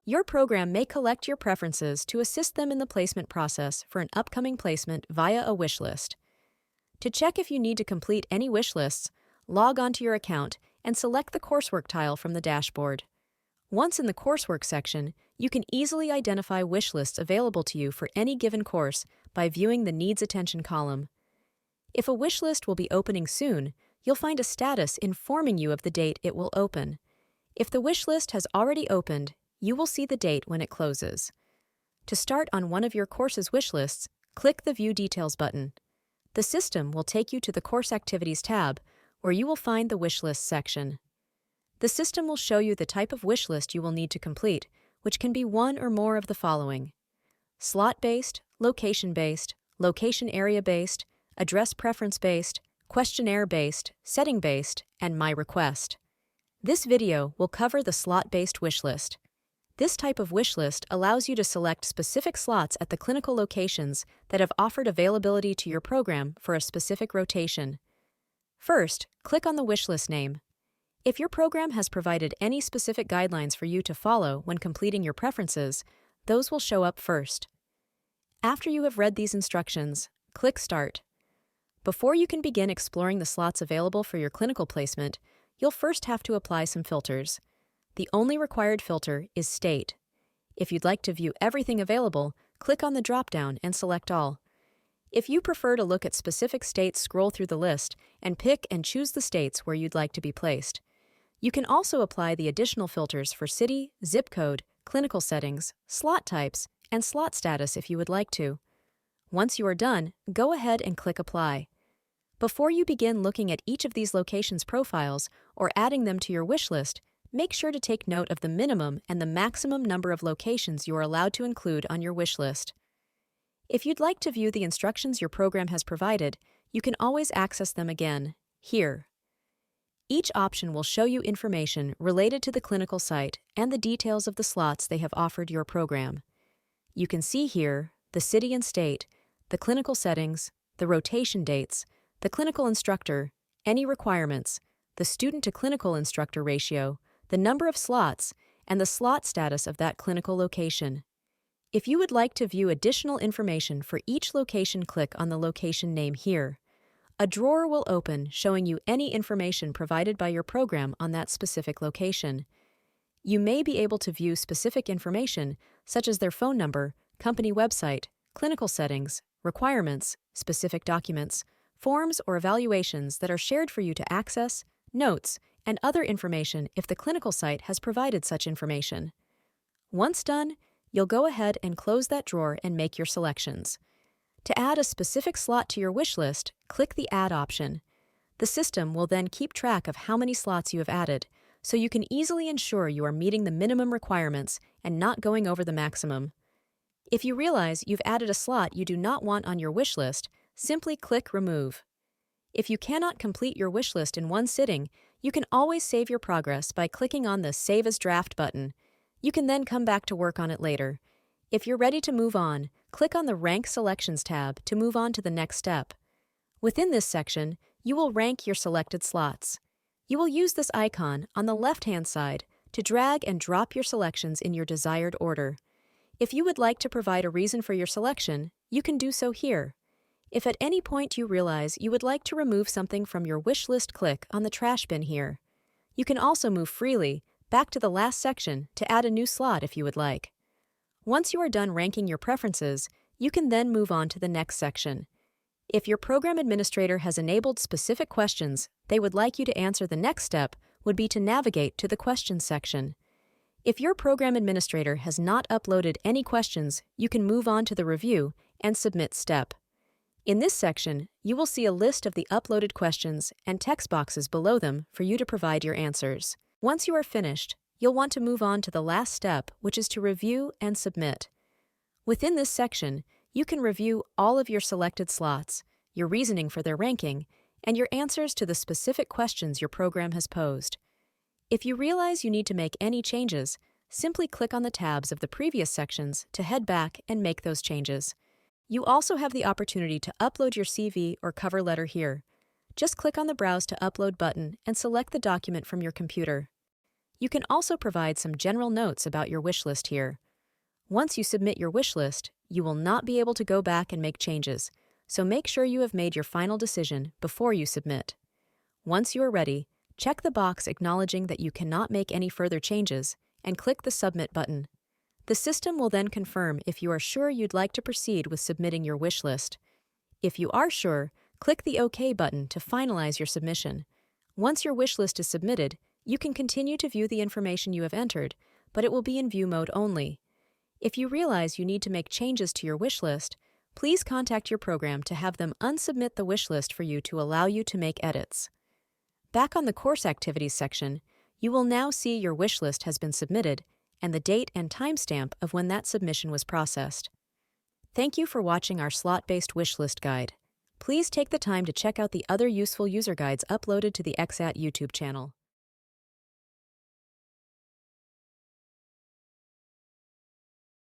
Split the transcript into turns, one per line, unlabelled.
Your program may collect your preferences to assist them in the placement process for an upcoming placement via a wish list. To check if you need to complete any wish lists, log onto your account and select the coursework tile from the dashboard. Once in the coursework section, you can easily identify wish lists available to you for any given course by viewing the Needs Attention column. If a wish list will be opening soon, you'll find a status informing you of the date it will open. If the wish list has already opened, you will see the date when it closes. To start on one of your course's wish lists, click the View Details button. The system will take you to the Course Activities tab, where you will find the wish list section. The system will show you the type of wish list you will need to complete, which can be one or more of the following: slot-based, location-based, location area-based, address preference-based, questionnaire-based, setting-based, and My Request. This video will cover the slot-based wish list. This type of wish list allows you to select specific slots at the clinical locations that have offered availability to your program for a specific rotation. First, click on the wish list name. If your program has provided any specific guidelines for you to follow when completing your preferences, those will show up first. After you have read these instructions, click Start. Before you can begin exploring the slots available for your clinical placement, you'll first have to apply some filters. The only required filter is State. If you'd like to view everything available, click on the drop-down and select All. If you prefer to look at specific states, scroll through the list and pick and choose the states where you'd like to be placed. You can also apply the additional filters for city, zip code, clinical settings, slot types, and slot status if you would like to. Once you are done, go ahead and click Apply. Before you begin looking at each of these locations' profiles or adding them to your wish list, make sure to take note of the minimum and the maximum number of locations you are allowed to include on your wish list. If you'd like to view the instructions your program has provided, you can always access them again, here. Each option will show you information related to the clinical site and the details of the slots they have offered your program. You can see here the city and state, the clinical settings, the rotation dates, the clinical instructor, any requirements, the student-to-clinical instructor ratio, the number of slots, and the slot status of that clinical location. If you would like to view additional information for each location, click on the location name here. A drawer will open showing you any information provided by your program on that specific location. You may be able to view specific information such as their phone number, company website, clinical settings, requirements, specific documents, forms or evaluations that are shared for you to access, notes, and other information if the clinical site has provided such information. Once done, you'll go ahead and close that drawer and make your selections. To add a specific slot to your wish list, click the Add option. The system will then keep track of how many slots you have added, so you can easily ensure you are meeting the minimum requirements and not going over the maximum. If you realize you've added a slot you do not want on your wish list, simply click Remove. If you cannot complete your wish list in one sitting, you can always save your progress by clicking on the Save as Draft button. You can then come back to work on it later. If you're ready to move on, click on the Rank Selections tab to move on to the next step. Within this section, you will rank your selected slots. You will use this icon on the left-hand side to drag and drop your selections in your desired order. If you would like to provide a reason for your selection, you can do so here. If at any point you realize you would like to remove something from your wish list, click on the trash bin here. You can also move freely back to the last section to add a new slot if you would like. Once you are done ranking your preferences, you can then move on to the next section. If your program administrator has enabled specific questions they would like you to answer, the next step would be to navigate to the Questions section. If your program administrator has not uploaded any questions, you can move on to the Review and Submit step. In this section, you will see a list of the uploaded questions and text boxes below them for you to provide your answers. Once you are finished, you'll want to move on to the last step, which is to Review and Submit. Within this section, you can review all of your selected slots, your reasoning for their ranking, and your answers to the specific questions your program has posed. If you realize you need to make any changes, simply click on the tabs of the previous sections to head back and make those changes. You also have the opportunity to upload your CV or cover letter here. Just click on the Browse to Upload button and select the document from your computer. You can also provide some general notes about your wish list here. Once you submit your wish list, you will not be able to go back and make changes, so make sure you have made your final decision before you submit. Once you are ready, check the box acknowledging that you cannot make any further changes and click the Submit button. The system will then confirm if you are sure you'd like to proceed with submitting your wish list. If you are sure, click the OK button to finalize your submission. Once your wish list is submitted, you can continue to view the information you have entered, but it will be in view mode only. If you realize you need to make changes to your wish list, please contact your program to have them unsubmit the wish list for you to allow you to make edits. Back on the Course Activities section, you will now see your wish list has been submitted and the date and timestamp of when that submission was processed. Thank you for watching our slot-based wish list guide. Please take the time to check out the other useful user guides uploaded to the Exxat YouTube channel.